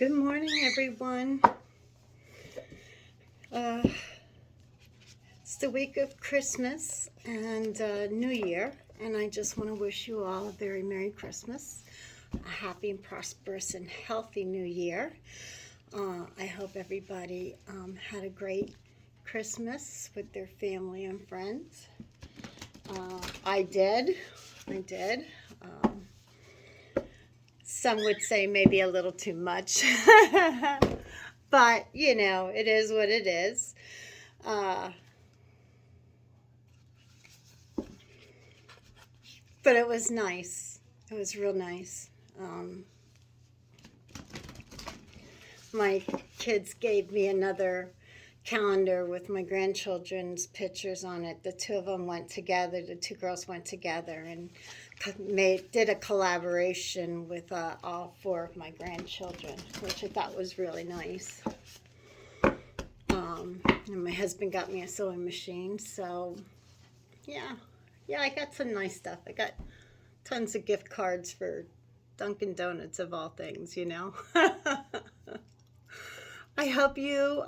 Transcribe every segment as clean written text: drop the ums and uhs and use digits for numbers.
Good morning, everyone. Uh, it's the week of Christmas and New Year, and I just want to wish you all a very Merry Christmas, a happy and prosperous and healthy New Year. I hope everybody had a great Christmas with their family and friends. I did. Um, some would say maybe a little too much. But, it is what it is. But it was nice. It was real nice. My kids gave me another calendar with my grandchildren's pictures on it. The two of them went together. The two girls went together and did a collaboration with all four of my grandchildren, which I thought was really nice. And my husband got me a sewing machine, so yeah, I got some nice stuff. I got tons of gift cards for Dunkin' Donuts of all things, I hope you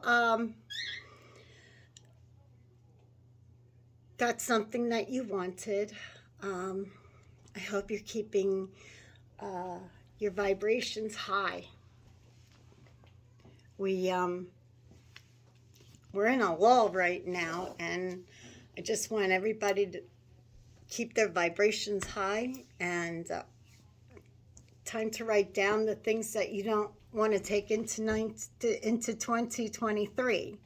got something that you wanted. I hope you're keeping your vibrations high. We're in a lull right now, and I just want everybody to keep their vibrations high, and time to write down the things that you don't want to take into 2023.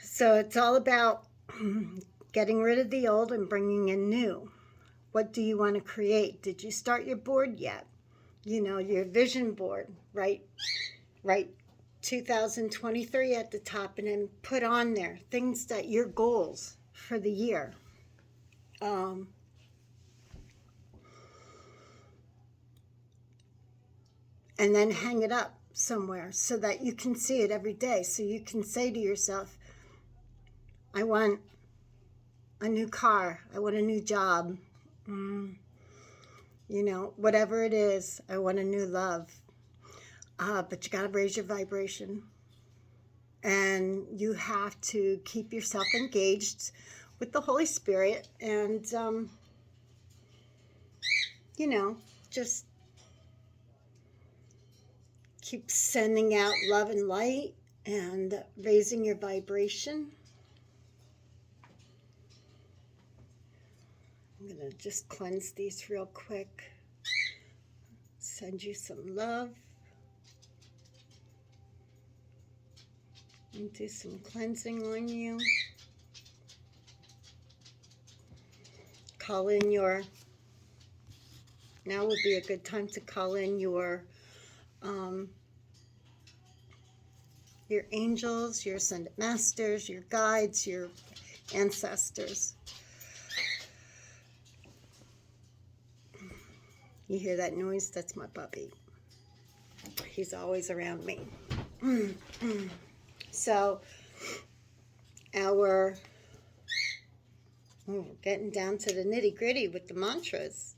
So it's all about getting rid of the old and bringing in new. What do you want to create? Did you start your board yet? Your vision board, right? 2023 at the top, and then put on there things that your goals for the year. And then hang it up somewhere so that you can see it every day. So you can say to yourself, I want a new car. I want a new job. Whatever it is, I want a new love. But you got to raise your vibration. And you have to keep yourself engaged with the Holy Spirit and, just keep sending out love and light and raising your vibration. I'm going to just cleanse these real quick. Send you some love. And do some cleansing on you. Call in now would be a good time to call in your angels, your ascended masters, your guides, your ancestors. You hear that noise? That's my puppy. He's always around me. So, we're getting down to the nitty-gritty with the mantras.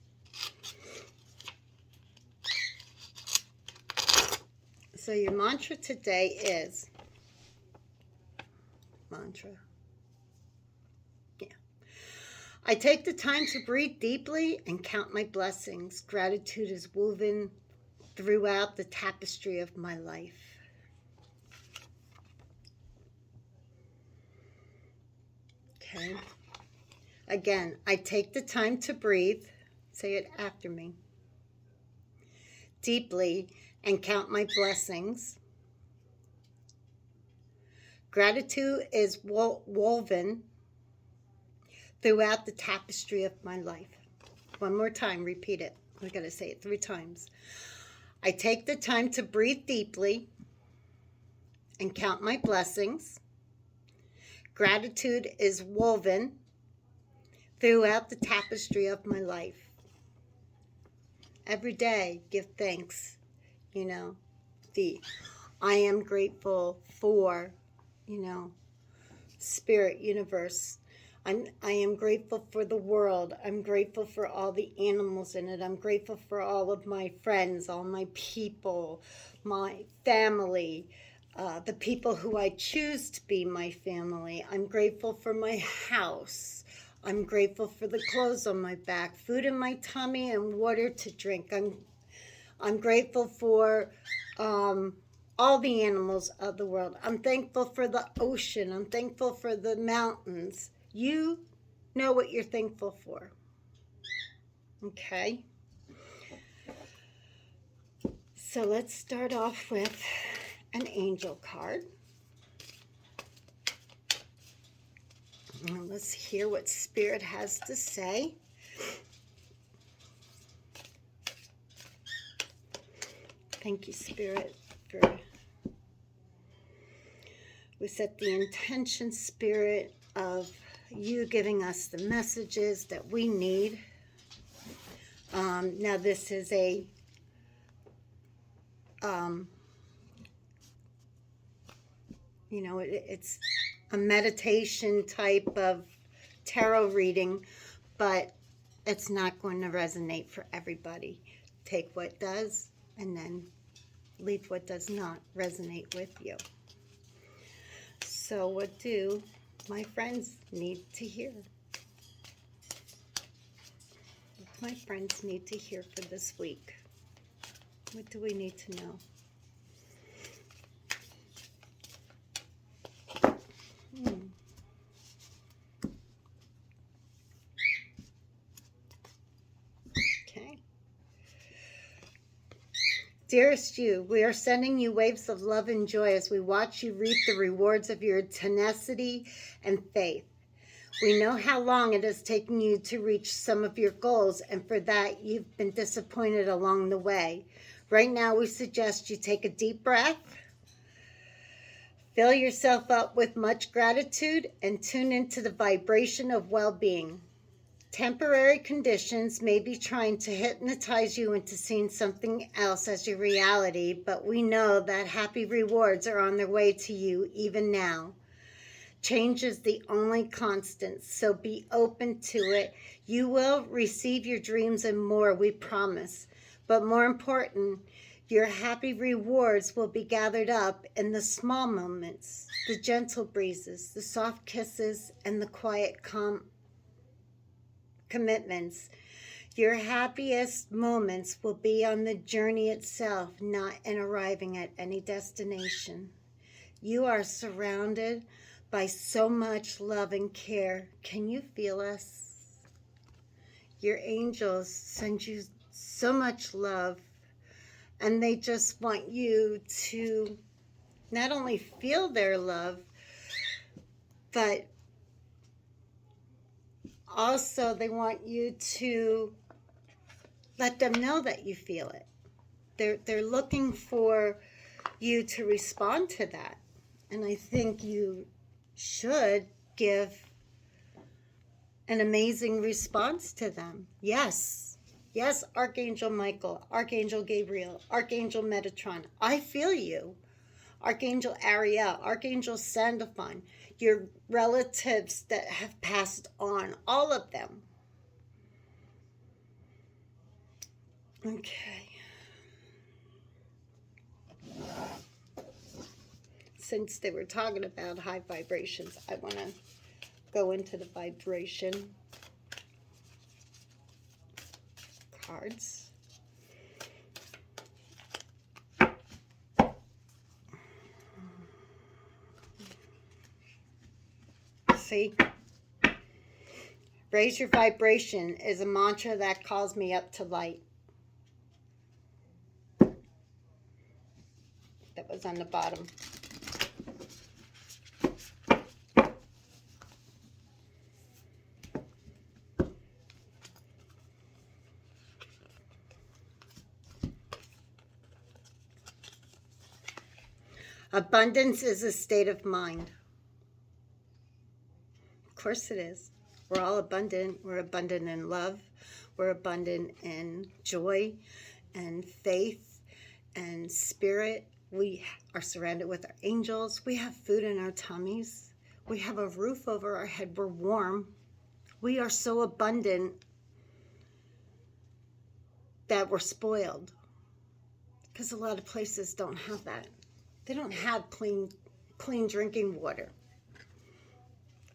So your mantra today is I take the time to breathe deeply and count my blessings. Gratitude is woven throughout the tapestry of my life. Okay. Again, I take the time to breathe. Say it after me. Deeply and count my blessings. Gratitude is woven throughout the tapestry of my life. One more time, repeat it. We're going to say it 3 times. I take the time to breathe deeply and count my blessings. Gratitude is woven throughout the tapestry of my life. Every day, give thanks. I am grateful for, spirit, universe. I am grateful for the world. I'm grateful for all the animals in it. I'm grateful for all of my friends, all my people, my family, the people who I choose to be my family. I'm grateful for my house. I'm grateful for the clothes on my back, food in my tummy, and water to drink. I'm grateful for all the animals of the world. I'm thankful for the ocean. I'm thankful for the mountains. You know what you're thankful for. Okay? So let's start off with an angel card. And let's hear what Spirit has to say. Thank you, Spirit, for we set the intention, Spirit, of you giving us the messages that we need. Now this is a it's a meditation type of tarot reading, but it's not going to resonate for everybody. Take what does and then leave what does not resonate with you. So what do my friends need to hear? What do my friends need to hear for this week? What do we need to know? Okay. Dearest you, we are sending you waves of love and joy as we watch you reap the rewards of your tenacity and faith. We know how long it has taken you to reach some of your goals, and for that you've been disappointed along the way. Right now we suggest you take a deep breath, fill yourself up with much gratitude, and tune into the vibration of well-being. Temporary conditions may be trying to hypnotize you into seeing something else as your reality, but we know that happy rewards are on their way to you even now. Change is the only constant, so be open to it. You will receive your dreams and more, we promise. But more important, your happy rewards will be gathered up in the small moments, the gentle breezes, the soft kisses, and the quiet, calm commitments. Your happiest moments will be on the journey itself, not in arriving at any destination. You are surrounded by so much love and care. Can you feel us? Your angels send you so much love, and they just want you to not only feel their love, but also they want you to let them know that you feel it. They're looking for you to respond to that. And I think you should give an amazing response to them. Yes, Archangel Michael, Archangel Gabriel, Archangel Metatron, I feel you. Archangel Ariel, Archangel Sandalphon, your relatives that have passed on, all of them. Okay. Since they were talking about high vibrations, I want to go into the vibration cards. See? Raise your vibration is a mantra that calls me up to light. That was on the bottom. Abundance is a state of mind. Of course it is. We're all abundant. We're abundant in love. We're abundant in joy and faith and spirit. We are surrounded with our angels. We have food in our tummies. We have a roof over our head. We're warm. We are so abundant that we're spoiled, because a lot of places don't have that. They don't have clean drinking water.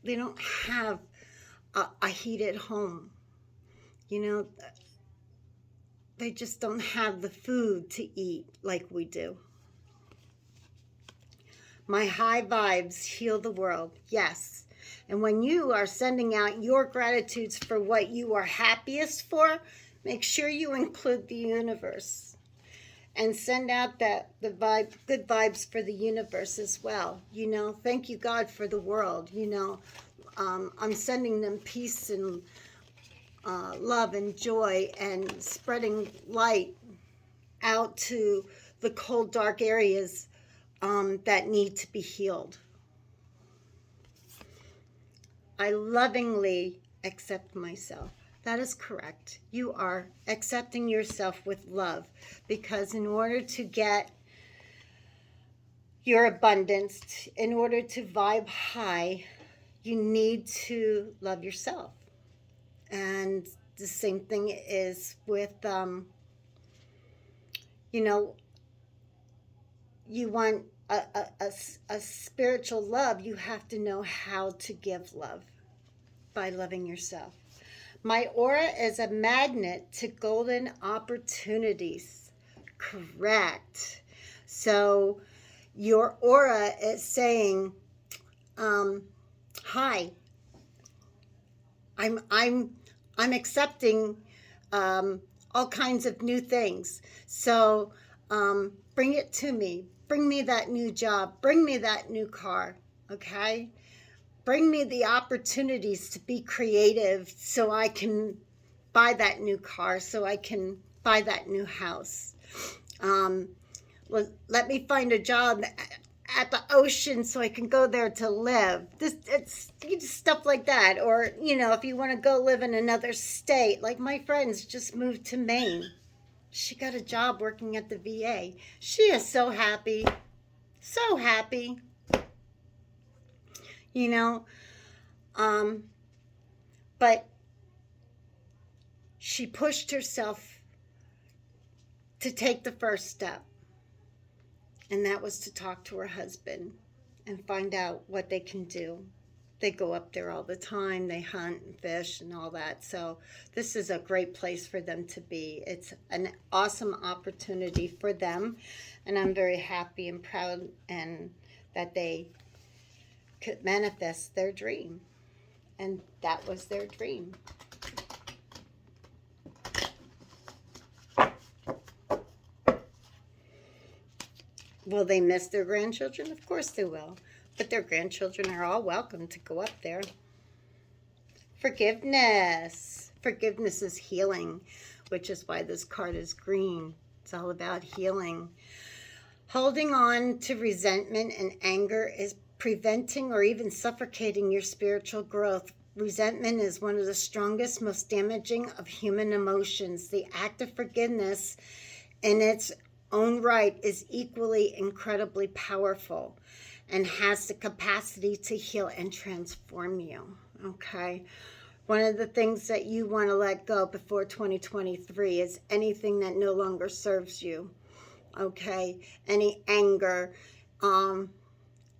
They don't have a heated home. You know, they just don't have the food to eat like we do. My high vibes heal the world. Yes. And when you are sending out your gratitudes for what you are happiest for, make sure you include the universe. And send out the good vibes for the universe as well. You know, thank you, God, for the world. You know, I'm sending them peace and love and joy, and spreading light out to the cold, dark areas that need to be healed. I lovingly accept myself. That is correct. You are accepting yourself with love, because in order to get your abundance, in order to vibe high, you need to love yourself. And the same thing is with, you know, you want a spiritual love, you have to know how to give love by loving yourself. My aura is a magnet to golden opportunities. Correct. So your aura is saying, hi, I'm accepting all kinds of new things. So bring it to me. Bring me that new job. Bring me that new car. Okay? Bring me the opportunities to be creative so I can buy that new car, so I can buy that new house. Let me find a job at the ocean so I can go there to live. It's stuff like that. Or, you know, if you want to go live in another state, like my friends just moved to Maine. She got a job working at the VA. She is so happy. So happy. You know, but she pushed herself to take the first step, and that was to talk to her husband and find out what they can do. They go up there all the time, they hunt and fish and all that, so this is a great place for them to be. It's an awesome opportunity for them, and I'm very happy and proud and that they could manifest their dream. And that was their dream. Will they miss their grandchildren? Of course they will. But their grandchildren are all welcome to go up there. Forgiveness. Forgiveness is healing, which is why this card is green. It's all about healing. Holding on to resentment and anger is preventing or even suffocating your spiritual growth. Resentment is one of the strongest, most damaging of human emotions. The act of forgiveness in its own right is equally incredibly powerful and has the capacity to heal and transform you. Okay? One of the things that you want to let go before 2023 is anything that no longer serves you. Okay? Any anger,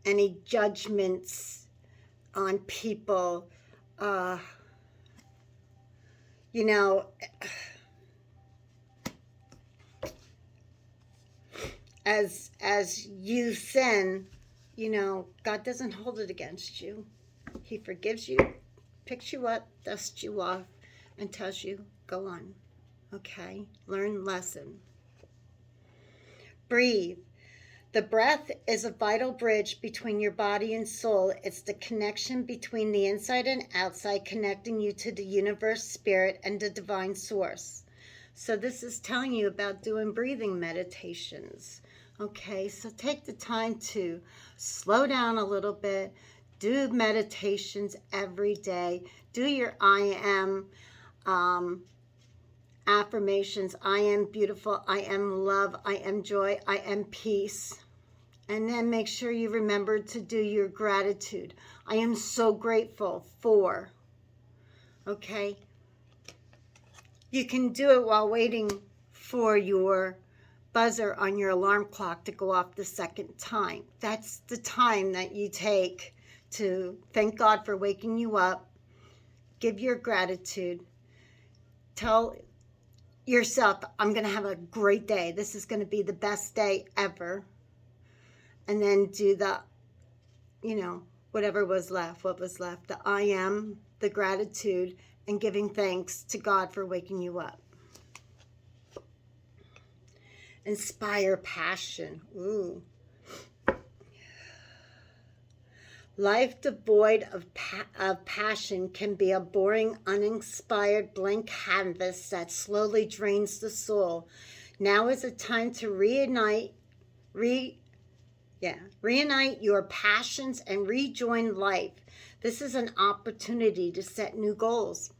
any judgments on people, you know, as you sin, you know, God doesn't hold it against you. He forgives you, picks you up, dusts you off, and tells you, go on. Okay? Learn lesson. Breathe. The breath is a vital bridge between your body and soul. It's the connection between the inside and outside, connecting you to the universe, spirit, and the divine source. So this is telling you about doing breathing meditations. Okay, so take the time to slow down a little bit. Do meditations every day. Do your I am affirmations. I am beautiful. I am love. I am joy. I am peace. And then make sure you remember to do your gratitude. I am so grateful for. okay? You can do it while waiting for your buzzer on your alarm clock to go off the second time. That's the time that you take to thank God for waking you up, give your gratitude, tell yourself, I'm going to have a great day. This is going to be the best day ever. And then do the, whatever was left, what was left, the I am, the gratitude, and giving thanks to God for waking you up. Inspire passion. Ooh. Life devoid of passion can be a boring, uninspired, blank canvas that slowly drains the soul. Now is a time to reunite your passions and rejoin life. This is an opportunity to set new goals.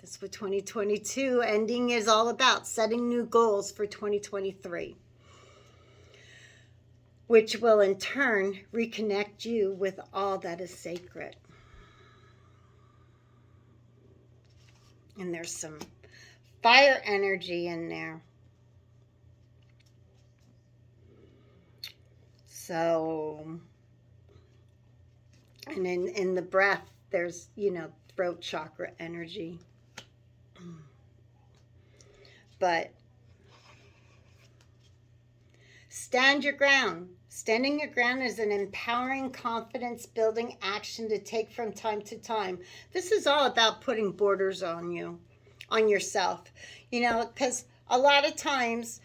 That's what 2022 ending is all about, setting new goals for 2023, which will in turn reconnect you with all that is sacred. And there's some fire energy in there. So, and in the breath, there's, throat chakra energy. But stand your ground. Standing your ground is an empowering, confidence-building action to take from time to time. This is all about putting borders on you, on yourself. Because a lot of times,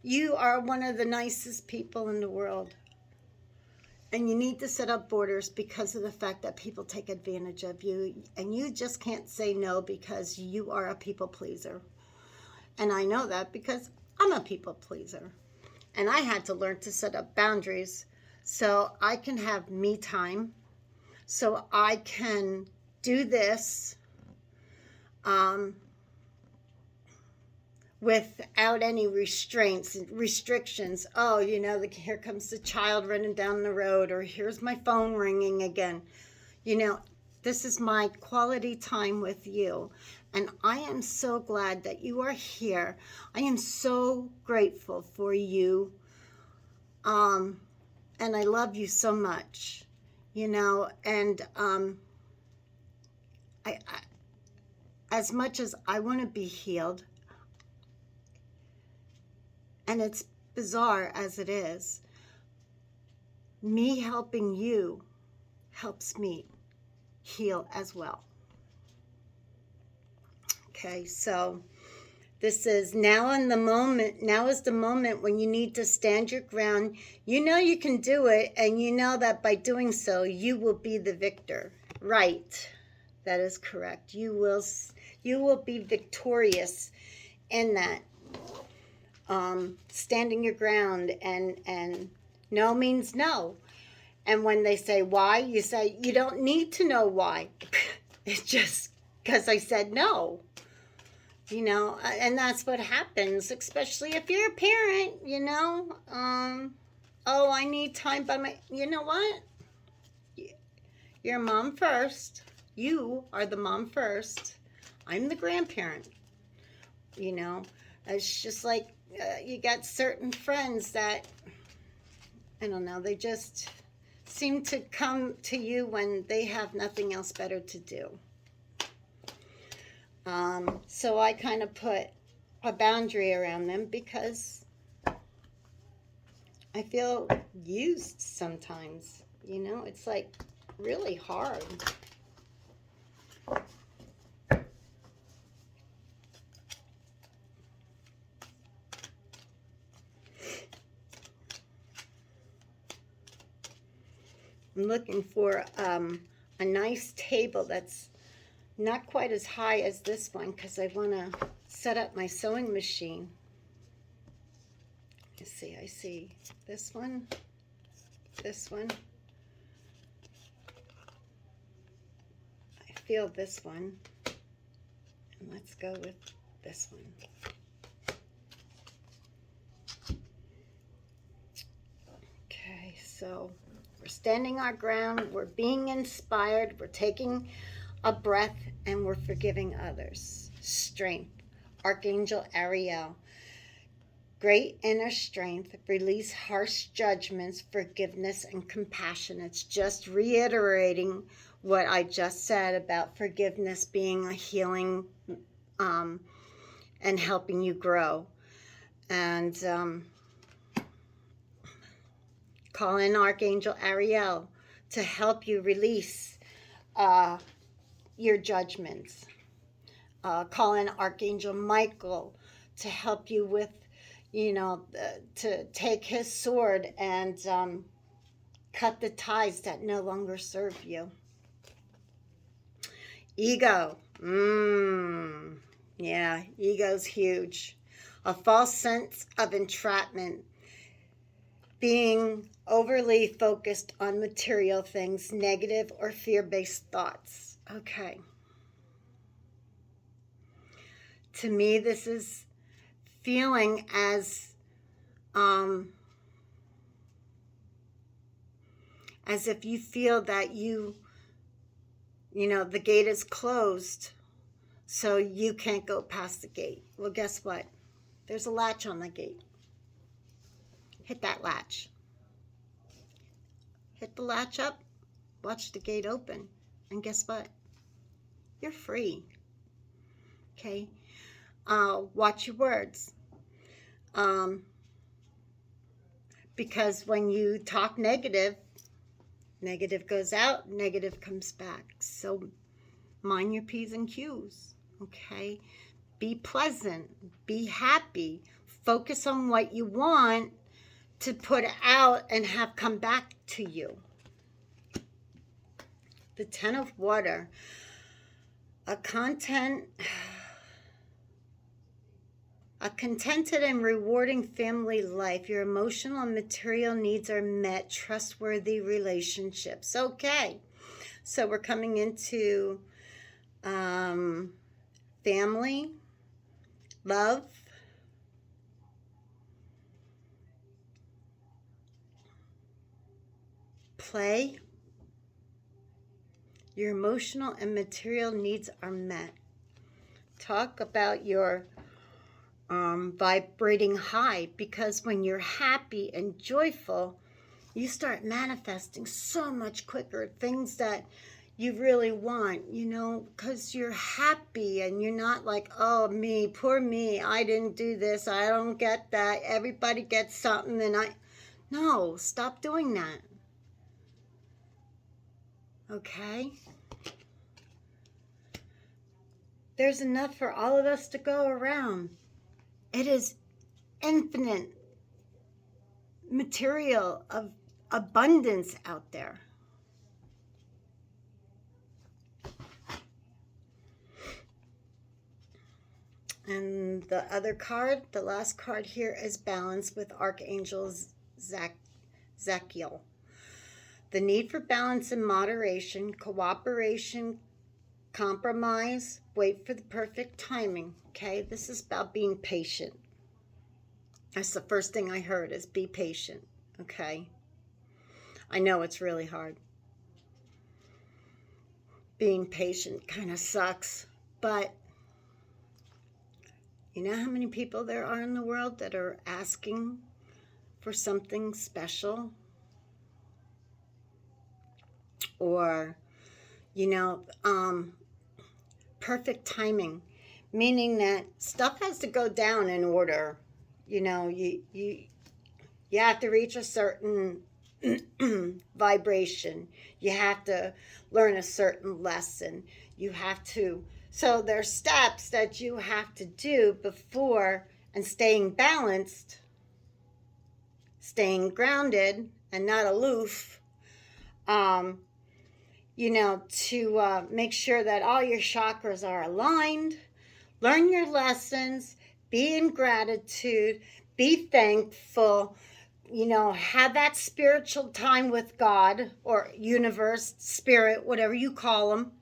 you are one of the nicest people in the world. And you need to set up borders because of the fact that people take advantage of you. And you just can't say no because you are a people pleaser. And I know that because I'm a people pleaser. And I had to learn to set up boundaries so I can have me time, so I can do this without any restrictions. Oh, here comes the child running down the road, or here's my phone ringing again. This is my quality time with you. And I am so glad that you are here. I am so grateful for you. And I love you so much, and I as much as I want to be healed, and it's bizarre as it is, me helping you helps me heal as well. Okay, so this is now in the moment. Now is the moment when you need to stand your ground. You can do it, and you know that by doing so, you will be the victor. Right. That is correct. You will be victorious in that. Standing your ground, and no means no. And when they say why, you say, you don't need to know why. It's just because I said no. And that's what happens, especially if you're a parent, oh, I need time by my, you know what? You're mom first. You are the mom first. I'm the grandparent. It's just like you got certain friends that, I don't know, they just seem to come to you when they have nothing else better to do. So I kind of put a boundary around them because I feel used sometimes. It's like really hard. I'm looking for a nice table that's not quite as high as this one because I want to set up my sewing machine. Let's see, I see this one. I feel this one. And let's go with this one. Okay, so We're standing our ground. We're being inspired. We're taking a breath, and we're forgiving others. Strength. Archangel Ariel. Great inner strength. Release harsh judgments, forgiveness, and compassion. It's just reiterating what I just said about forgiveness being a healing and helping you grow. And call in Archangel Ariel to help you release your judgments. Call in Archangel Michael to help you with, to take his sword and cut the ties that no longer serve you. Ego. Yeah, ego's huge. A false sense of entrapment. Being overly focused on material things, negative or fear-based thoughts. Okay. To me, this is feeling as if you feel that the gate is closed, so you can't go past the gate. Well, guess what? There's a latch on the gate. Hit that latch. Hit the latch up, watch the gate open, and guess what? You're free. Okay? Watch your words. Because when you talk negative, negative goes out, negative comes back. So mind your P's and Q's. Okay? Be pleasant. Be happy. Focus on what you want to put out and have come back to you. The Ten of Water. A contented and rewarding family life. Your emotional and material needs are met. Trustworthy relationships. Okay. So we're coming into family, love, play. Your emotional and material needs are met. Talk about your vibrating high, because when you're happy and joyful, you start manifesting so much quicker things that you really want, because you're happy and you're not like, oh, me, poor me, I didn't do this, I don't get that, everybody gets something, and no, stop doing that. Okay? There's enough for all of us to go around. It is infinite material of abundance out there. And the other card, the last card here, is balance with Archangel Zachiel. The need for balance and moderation, cooperation, compromise, wait for the perfect timing. Okay, this is about being patient. That's the first thing I heard, is be patient. Okay, I know it's really hard. Being patient kind of sucks, but you know how many people there are in the world that are asking for something special? Or, perfect timing, meaning that stuff has to go down in order. You have to reach a certain vibration. You have to learn a certain lesson. You have to. So there's steps that you have to do before, and staying balanced, staying grounded and not aloof, to make sure that all your chakras are aligned. Learn your lessons, be in gratitude, be thankful, have that spiritual time with God or universe, spirit, whatever you call them.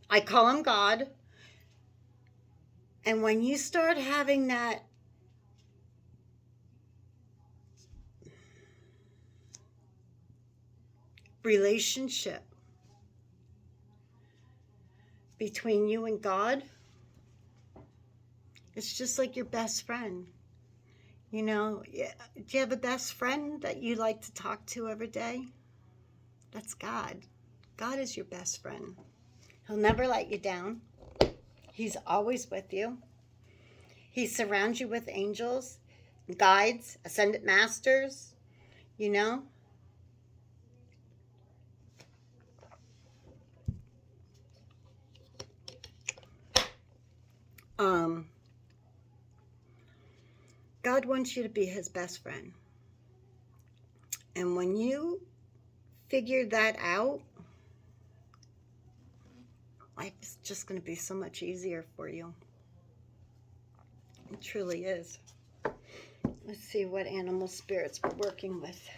I call them God. And when you start having that relationship between you and God, it's just like your best friend. You know, do you have a best friend that you like to talk to every day? That's God. God is your best friend. He'll never let you down. He's always with you. He surrounds you with angels, guides, ascended masters, you know. God wants you to be his best friend. And when you figure that out, life is just going to be so much easier for you. It truly is. Let's see what animal spirits we're working with.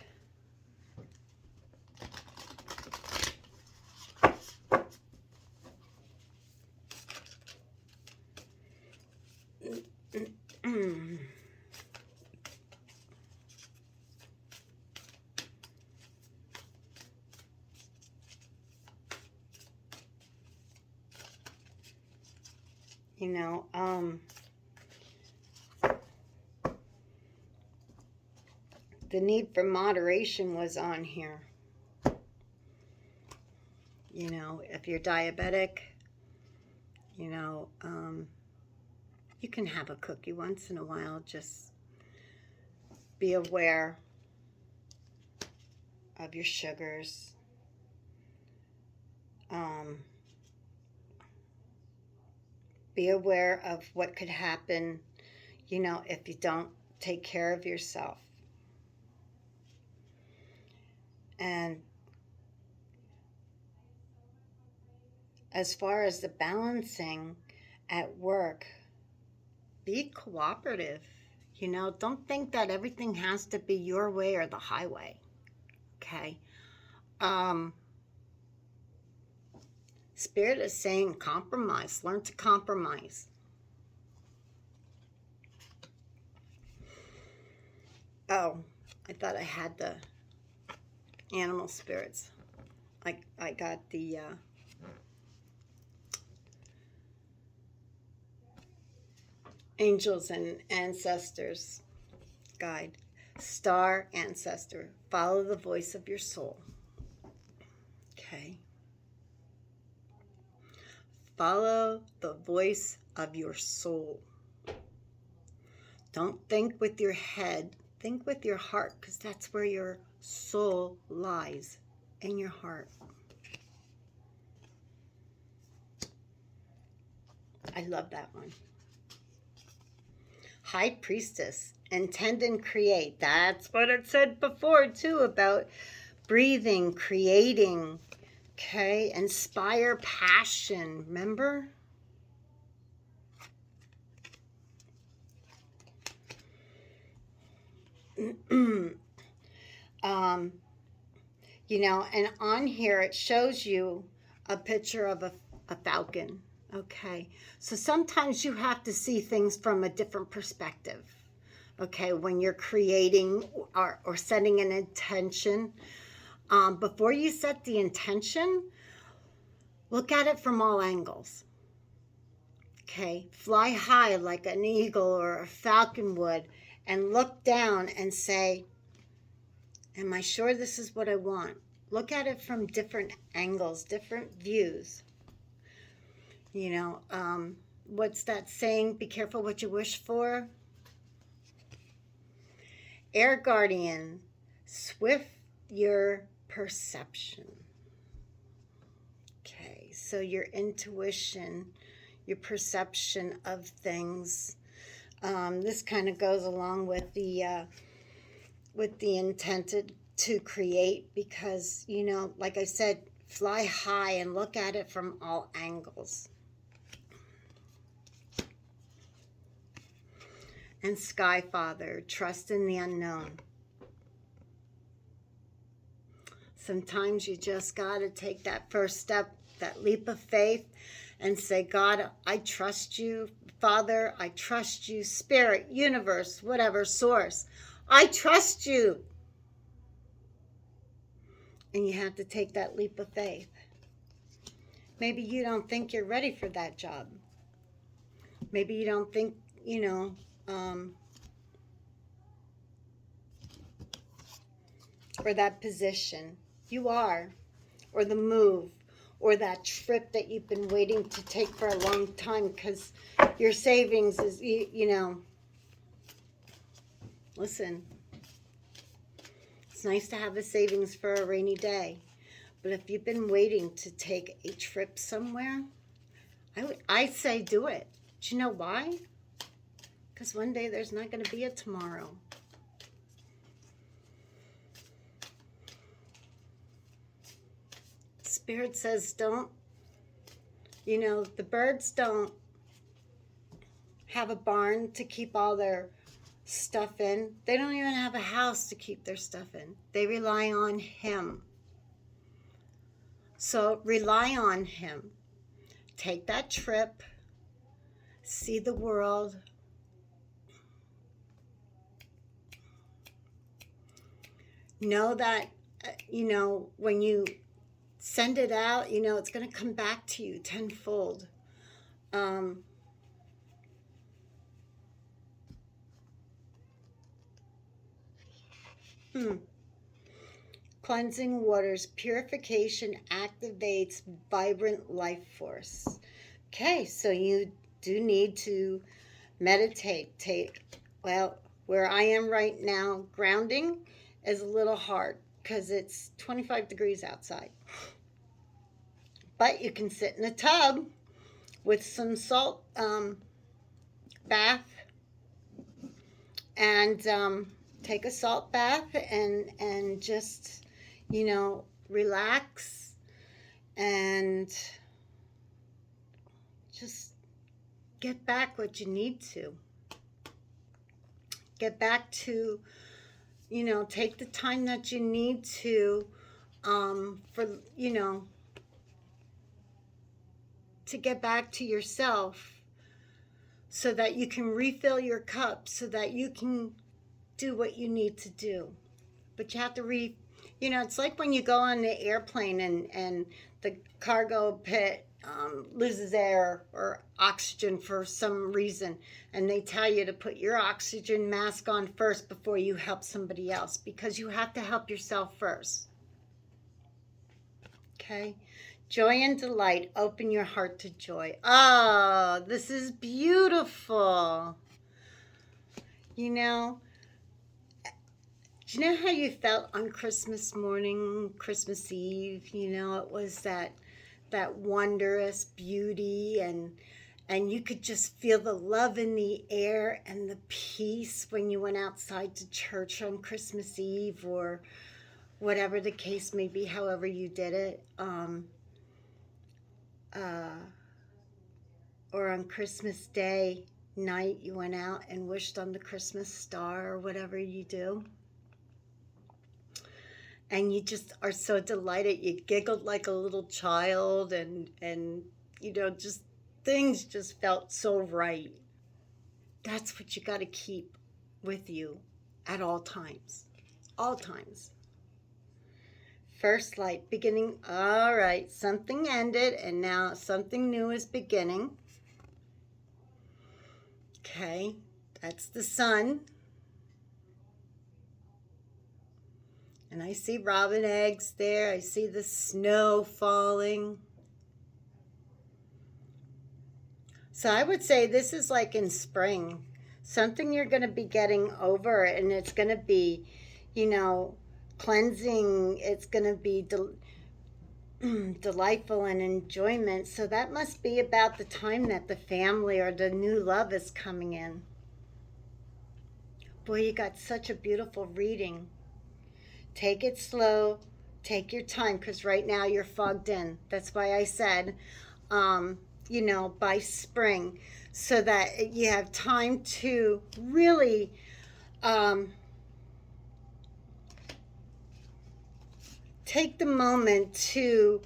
You know, the need for moderation was on here. You know, if you're diabetic, you know, you can have a cookie once in a while. Just be aware of your sugars. Be aware of what could happen, you know, if you don't take care of yourself. And as far as the balancing at work, be cooperative. You know, don't think that everything has to be your way or the highway. Okay? Spirit is saying compromise. Learn to compromise. Oh, I thought I had the animal spirits. I got the angels and ancestors guide. Star ancestor. Follow the voice of your soul. Okay. Follow the voice of your soul. Don't think with your head. Think with your heart, because that's where your soul lies, in your heart. I love that one. High Priestess. Intend and create. That's what it said before, too, about breathing, creating. Okay, inspire passion. Remember? You know, and on here it shows you a picture of a falcon. Okay, so sometimes you have to see things from a different perspective. Okay, when you're creating or setting an intention, before you set the intention, look at it from all angles. Okay, fly high like an eagle or a falcon would, and look down and say, am I sure this is what I want? Look at it from different angles, different views. You know, what's that saying? Be careful what you wish for. Air Guardian, swift your perception. Okay, so your intuition, your perception of things. This kind of goes along with the intended to create, because, you know, like I said, fly high and look at it from all angles. And Sky Father, trust in the unknown. Sometimes you just got to take that first step, that leap of faith, and say, God, I trust you. Father, I trust you. Spirit, universe, whatever, source, I trust you. and you have to take that leap of faith. Maybe you don't think you're ready for that job. Maybe you don't think, for that position. You are. Or the move. Or that trip that you've been waiting to take for a long time because your savings is, listen, it's nice to have a savings for a rainy day. But if you've been waiting to take a trip somewhere, I'd say do it. Do you know why? Because one day there's not going to be a tomorrow. Spirit says don't, the birds don't have a barn to keep all their stuff in. They don't even have a house to keep their stuff in. They rely on Him. So rely on Him. Take that trip. See the world. Know that, when you send it out, it's going to come back to you tenfold. Cleansing waters, purification activates vibrant life force. Okay, so you do need to meditate. Where I am right now, grounding is a little hard because it's 25 degrees outside. But you can sit in a tub with some salt bath and take a salt bath and just, relax and just get back what you need to. Get back to, take the time that you need to to get back to yourself so that you can refill your cup so that you can do what you need to do. But you have to it's like when you go on the airplane and the cargo pit loses air or oxygen for some reason, and they tell you to put your oxygen mask on first before you help somebody else, because you have to help yourself first. Okay? Joy and delight. Open your heart to joy. Oh, this is beautiful. Do you know how you felt on Christmas morning, Christmas Eve? It was that wondrous beauty, and you could just feel the love in the air and the peace when you went outside to church on Christmas Eve, or whatever the case may be, however you did it. Or on Christmas Day night, you went out and wished on the Christmas star, or whatever you do. And you just are so delighted. You giggled like a little child, and just things just felt so right. That's what you got to keep with you at all times. All times. First light, beginning. All right, something ended, and now something new is beginning. Okay, that's the sun. And I see robin eggs there. I see the snow falling. So I would say this is like in spring. Something you're going to be getting over, and it's going to be, cleansing. It's going to be delightful and enjoyment. So that must be about the time that the family or the new love is coming in. Boy, you got such a beautiful reading. Take it slow. Take your time, because right now you're fogged in. That's why I said, by spring, so that you have time to really take the moment to,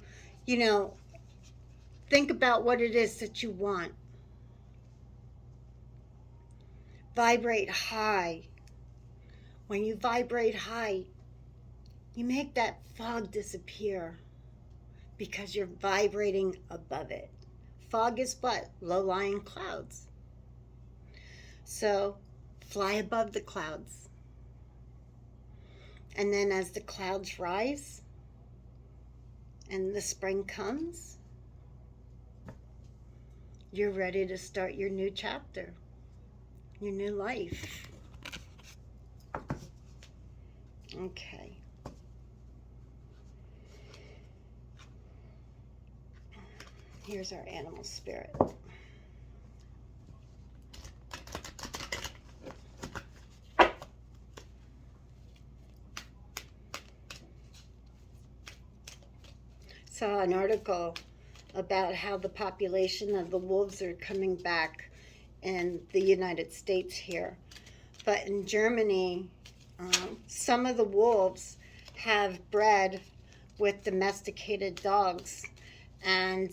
think about what it is that you want. Vibrate high. When you vibrate high, You make that fog disappear because you're vibrating above it. Fog is what? Low-lying clouds. So fly above the clouds. And then as the clouds rise and the spring comes, you're ready to start your new chapter, your new life. Okay. Here's our animal spirit. Saw an article about how the population of the wolves are coming back in the United States here. But in Germany, some of the wolves have bred with domesticated dogs, and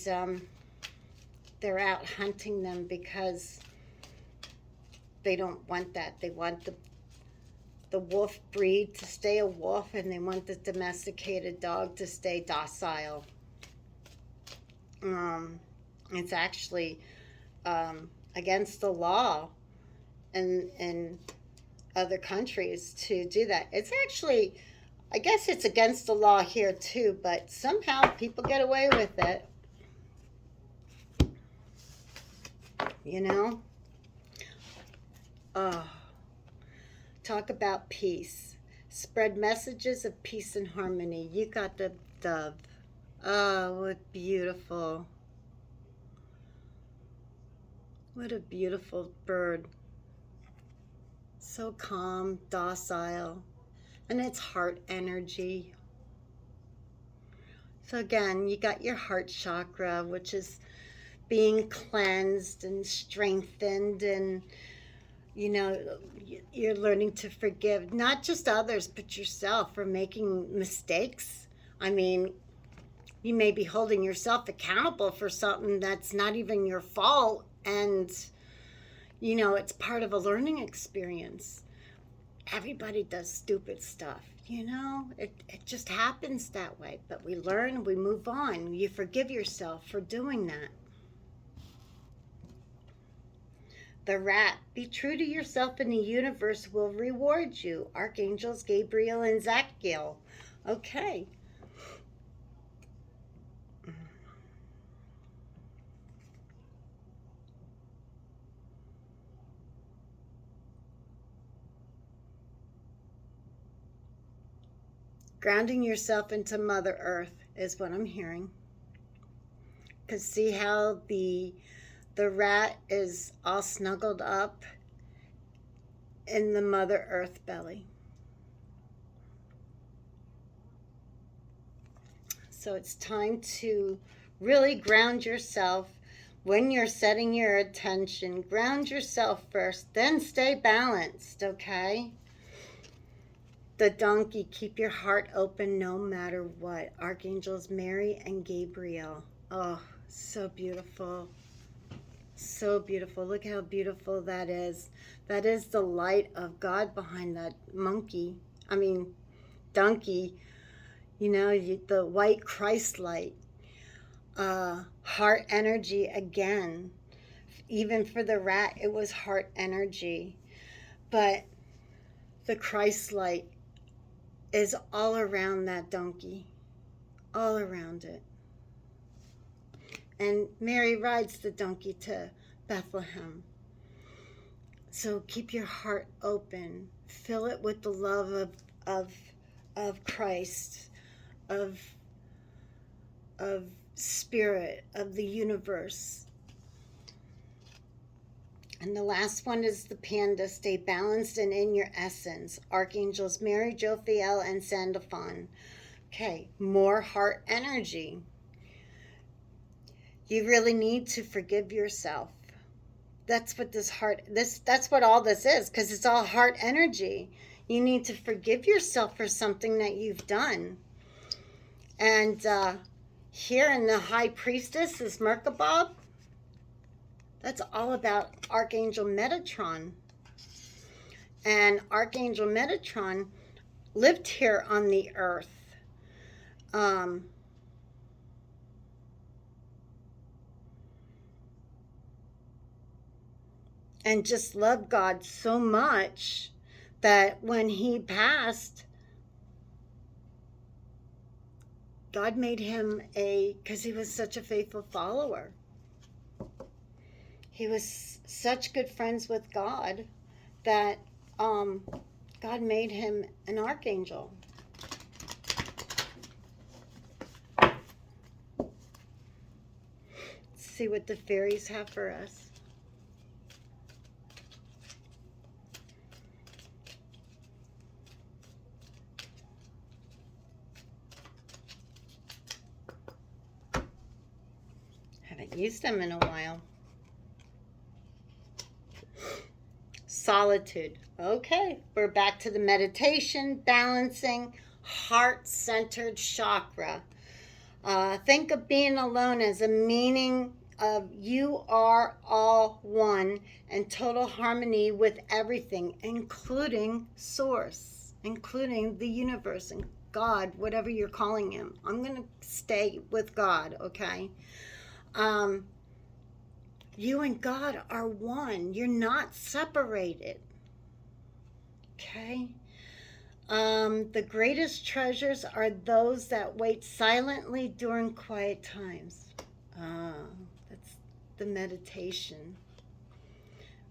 they're out hunting them because they don't want that. They want the wolf breed to stay a wolf, and they want the domesticated dog to stay docile. It's actually against the law in other countries to do that. It's actually, I guess it's against the law here too, but somehow people get away with it. You know? Oh, talk about peace. Spread messages of peace and harmony. You got the dove. Oh, what beautiful. What a beautiful bird. So calm, docile, and it's heart energy. So again, you got your heart chakra, which is being cleansed and strengthened, and you know, you're learning to forgive not just others but yourself for making mistakes. I mean, you may be holding yourself accountable for something that's not even your fault, and you know, it's part of a learning experience. Everybody does stupid stuff, you know, it just happens that way, but we learn, we move on. You forgive yourself for doing that. The rat, be true to yourself and the universe will reward you. Archangels Gabriel and Zadkiel. Okay. Grounding yourself into Mother Earth is what I'm hearing. Because see how the rat is all snuggled up in the Mother Earth belly. So it's time to really ground yourself when you're setting your attention. Ground yourself first, then stay balanced, okay? The donkey, keep your heart open no matter what. Archangels Mary and Gabriel. Oh, so beautiful. So beautiful. Look how beautiful that is. That is the light of God behind that donkey. You know, the white Christ light. Heart energy again. Even for the rat, it was heart energy. But the Christ light is all around that donkey. All around it. And Mary rides the donkey to Bethlehem. So keep your heart open. Fill it with the love of Christ, of spirit, of the universe. And the last one is the panda. Stay balanced and in your essence. Archangels Mary, Jophiel, and Sandalphon. Okay, more heart energy. You really need to forgive yourself. That's what that's what all this is, because it's all heart energy. You need to forgive yourself for something that you've done. And here in the High Priestess is Merkabah. That's all about Archangel Metatron. And Archangel Metatron lived here on the earth Um, and just loved God so much that when he passed, God made him because he was such a faithful follower. He was such good friends with God that God made him an archangel. Let's see what the fairies have for us. Haven't used them in a while. Solitude. Okay, we're back to the meditation, balancing, heart-centered chakra. Think of being alone as a meaning of you are all one and total harmony with everything, including source, including the universe and God, whatever you're calling him. I'm going to stay with God, okay? You and God are one. You're not separated. Okay? The greatest treasures are those that wait silently during quiet times. That's the meditation.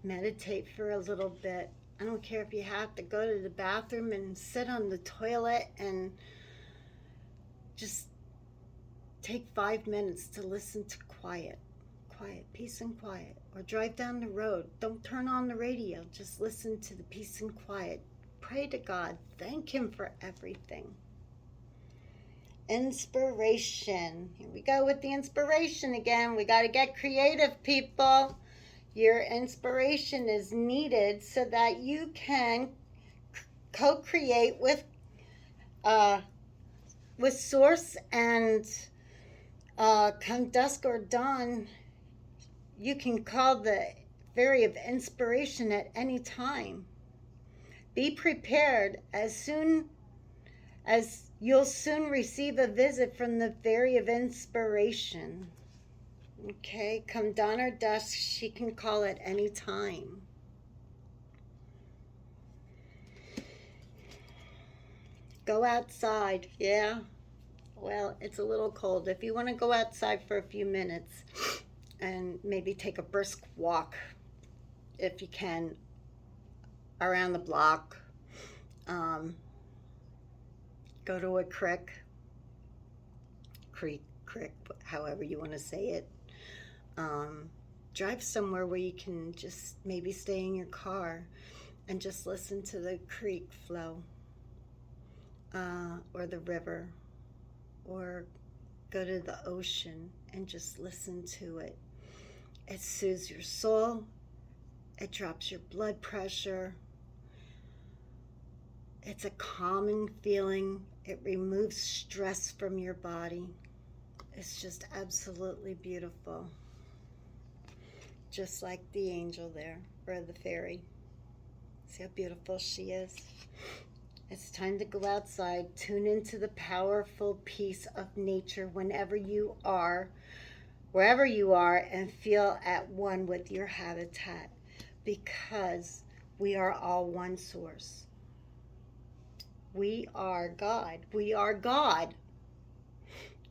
Meditate for a little bit. I don't care if you have to go to the bathroom and sit on the toilet and just take 5 minutes to listen to quiet, peace and quiet. Or drive down the road. Don't turn on the radio. Just listen to the peace and quiet. Pray to God. Thank him for everything. Inspiration. Here we go with the inspiration again. We got to get creative, people. Your inspiration is needed so that you can co-create with source, and come dusk or dawn, you can call the fairy of inspiration at any time. Be prepared, as you'll soon receive a visit from the fairy of inspiration. Okay, come dawn or dusk, she can call at any time. Go outside. Yeah, well, it's a little cold. If you want to go outside for a few minutes and maybe take a brisk walk, if you can, around the block, go to a creek, however you want to say it. Drive somewhere where you can just maybe stay in your car and just listen to the creek flow, or the river, or go to the ocean and just listen to it. It soothes your soul. It drops your blood pressure. It's a calming feeling. It removes stress from your body. It's just absolutely beautiful. Just like the angel there, or the fairy. See how beautiful she is? It's time to go outside. Tune into the powerful peace of nature wherever you are, and feel at one with your habitat, because we are all one source. We are God. We are God.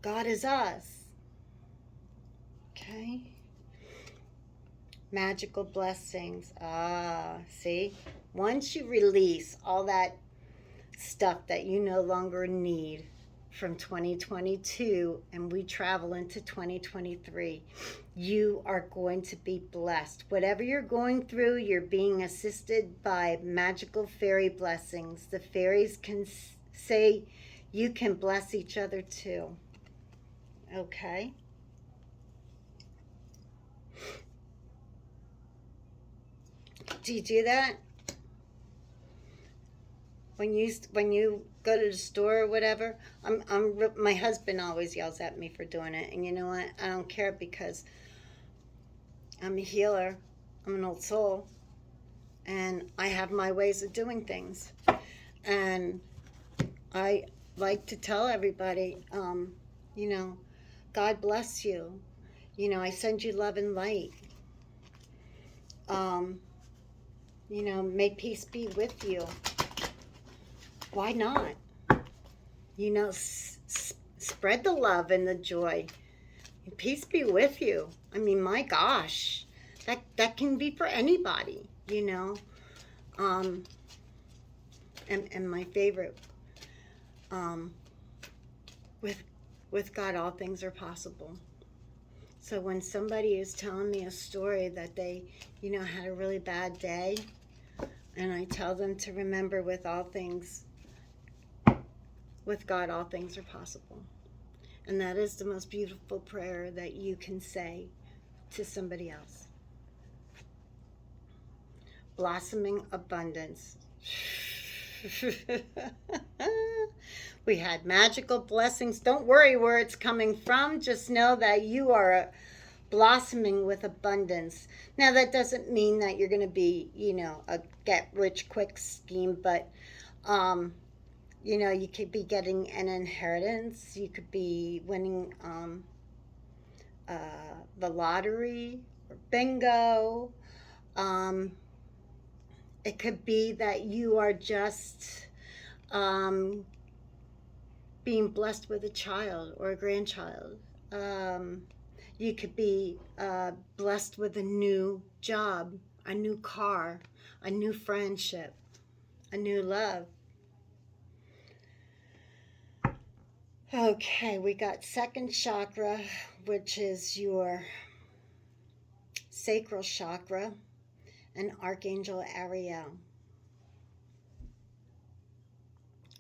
God is us. Okay? Magical blessings. See? Once you release all that stuff that you no longer need from 2022 and we travel into 2023, you are going to be blessed. Whatever you're going through, you're being assisted by magical fairy blessings. The fairies can say you can bless each other too. Okay? Do you do that? When you go to the store or whatever, my husband always yells at me for doing it, and you know what? I don't care, because I'm a healer. I'm an old soul, and I have my ways of doing things, and I like to tell everybody, you know, God bless you. I send you love and light. Um, may peace be with you. Why not? Spread the love and the joy. Peace be with you. I mean, my gosh, that can be for anybody, Um, and my favorite, um, with with God, all things are possible. So when somebody is telling me a story that they, had a really bad day, and I tell them to remember with God, all things are possible. And that is the most beautiful prayer that you can say to somebody else. Blossoming abundance. We had magical blessings. Don't worry where it's coming from. Just know that you are blossoming with abundance. Now, that doesn't mean that you're going to be, a get rich quick scheme, but, you could be getting an inheritance. You could be winning uh, the lottery or bingo. Um, it could be that you are just um, being blessed with a child or a grandchild. Um, you could be blessed with a new job, a new car, a new friendship, a new love. Okay, we got second chakra, which is your sacral chakra, and Archangel Ariel.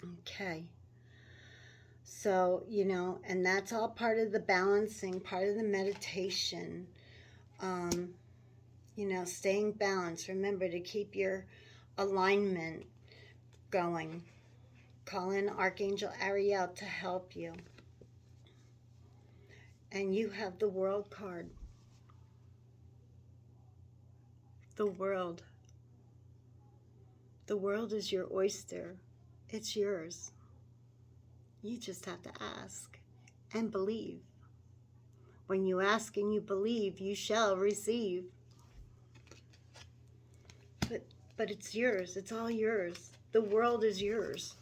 Okay. So, and that's all part of the balancing, part of the meditation. Staying balanced. Remember to keep your alignment going. Call in Archangel Ariel to help you. And you have the World card. The world. The world is your oyster. It's yours. You just have to ask and believe. When you ask and you believe, you shall receive. But it's yours. It's all yours. The world is yours.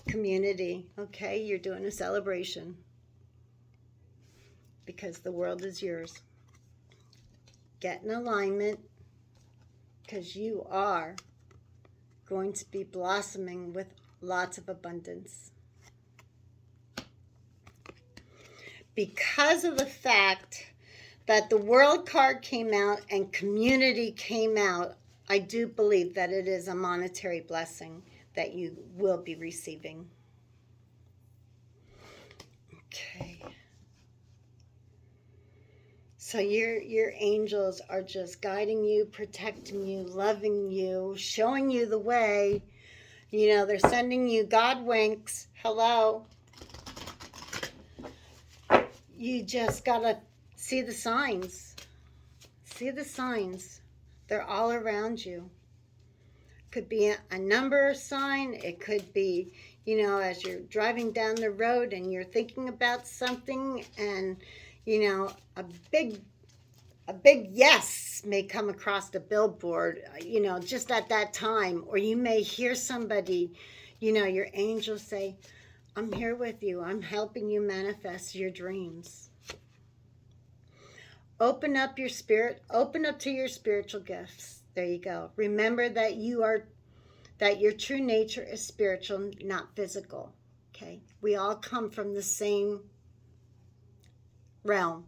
Community, okay? You're doing a celebration because the world is yours. Get in alignment because you are going to be blossoming with lots of abundance. Because of the fact that the World card came out and community came out, I do believe that it is a monetary blessing that you will be receiving. Okay. So your angels are just guiding you, protecting you, loving you, showing you the way. They're sending you God winks. Hello. You just got to see the signs. See the signs. They're all around you. Could be a number sign. It could be, as you're driving down the road and you're thinking about something and, a big yes may come across the billboard, just at that time. Or you may hear somebody, your angels say, I'm here with you. I'm helping you manifest your dreams. Open up your spirit. Open up to your spiritual gifts. There you go. Remember that your true nature is spiritual, not physical. Okay? We all come from the same realm.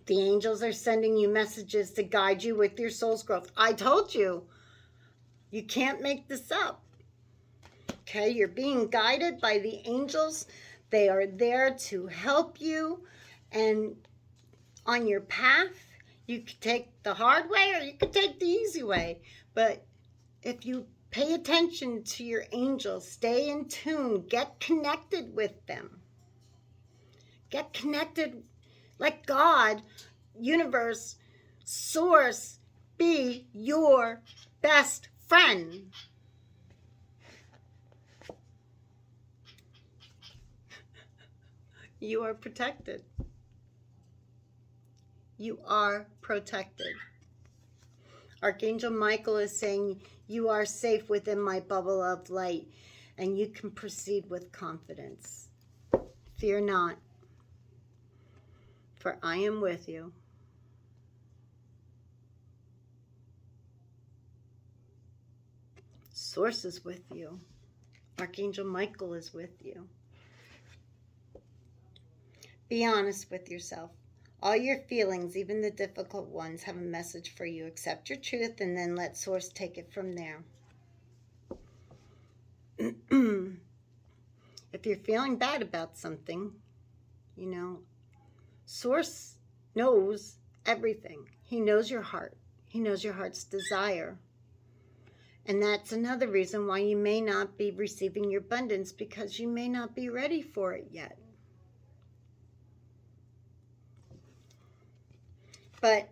The angels are sending you messages to guide you with your soul's growth. I told you. You can't make this up. Okay? You're being guided by the angels. They are there to help you. And on your path, you could take the hard way or you could take the easy way. But if you pay attention to your angels, stay in tune, get connected with them. Get connected. Let God, universe, source be your best friend. You are protected. You are protected. Archangel Michael is saying, you are safe within my bubble of light, and you can proceed with confidence. Fear not, for I am with you. Source is with you. Archangel Michael is with you. Be honest with yourself. All your feelings, even the difficult ones, have a message for you. Accept your truth and then let Source take it from there. If you're feeling bad about something, Source knows everything. He knows your heart. He knows your heart's desire. And that's another reason why you may not be receiving your abundance, because you may not be ready for it yet. But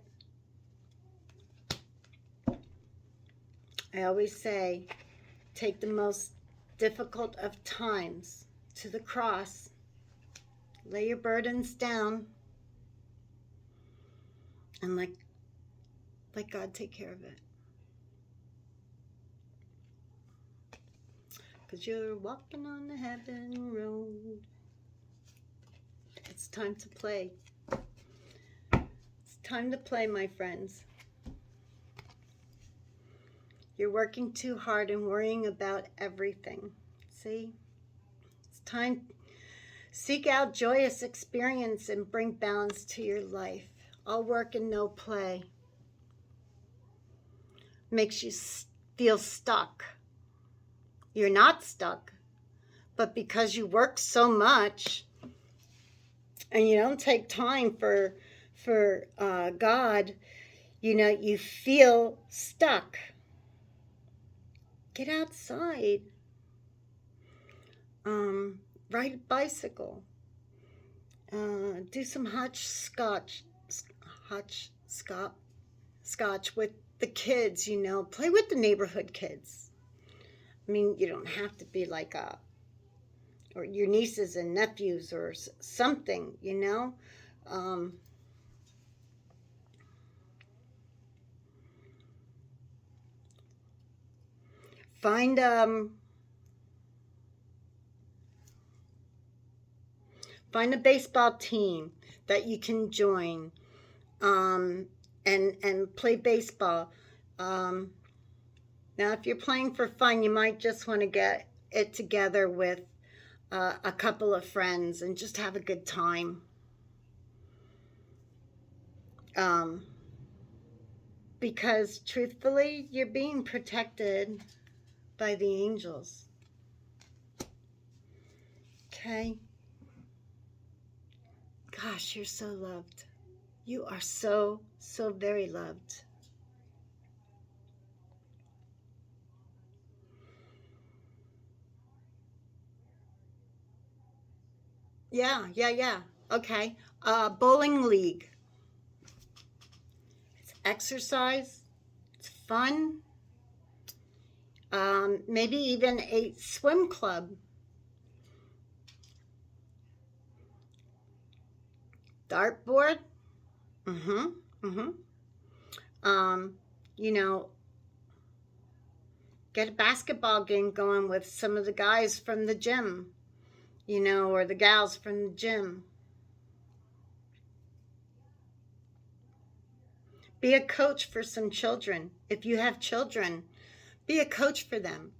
I always say, take the most difficult of times to the cross. Lay your burdens down and let God take care of it. Because you're walking on the heaven road. It's time to play. It's time to play, my friends. You're working too hard and worrying about everything. See? It's time. Seek out joyous experience and bring balance to your life. All work and no play makes you feel stuck. You're not stuck, but because you work so much and you don't take time for God, you feel stuck. Get outside. Ride a bicycle. Do some hopscotch with the kids, Play with the neighborhood kids. I mean, you don't have to be like or your nieces and nephews or something, Find a baseball team that you can join, and play baseball. Now, if you're playing for fun, you might just want to get it together with a couple of friends and just have a good time. Because truthfully, you're being protected by the angels. Okay? Gosh, you're so loved. You are so, so very loved. Yeah. Okay. Bowling league. It's exercise. It's fun. Maybe even a swim club. Dartboard. Get a basketball game going with some of the guys from the gym, or the gals from the gym. Be a coach for some children. If you have children, be a coach for them.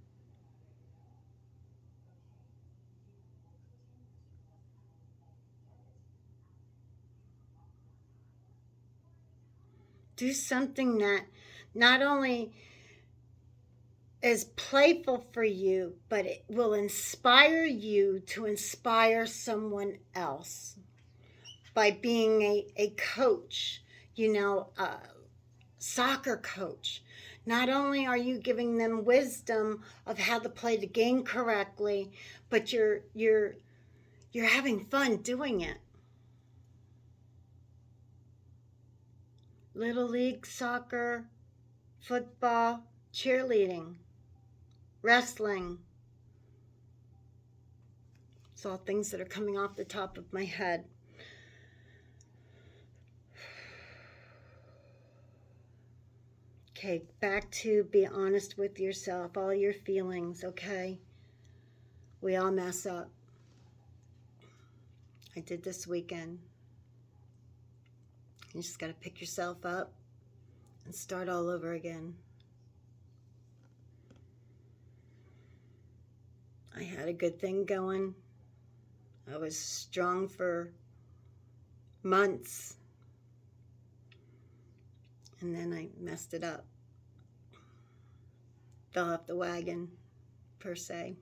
Do something that not only is playful for you, but it will inspire you to inspire someone else by being a coach, a soccer coach. Not only are you giving them wisdom of how to play the game correctly, but you're having fun doing it. Little league soccer, football, cheerleading, wrestling, It's all things that are coming off the top of my head. Okay, back to be honest with yourself, all your feelings, okay? We all mess up. I did this weekend. You just got to pick yourself up and start all over again. I had a good thing going. I was strong for months. And then I messed it up. Fell off the wagon, per se.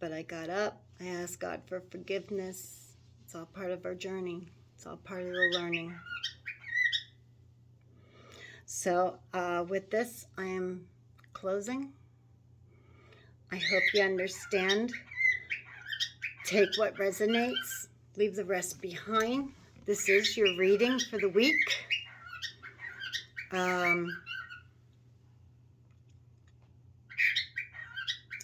But I got up. I asked God for forgiveness. It's all part of our journey. It's all part of the learning. So with this, I am closing. I hope you understand. Take what resonates. Leave the rest behind. This is your reading for the week. I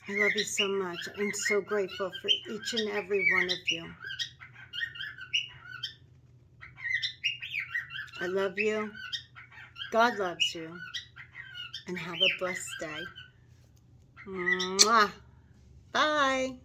love you so much. I'm so grateful for each and every one of you. I love you. God loves you. And have a blessed day. Mwah. Bye.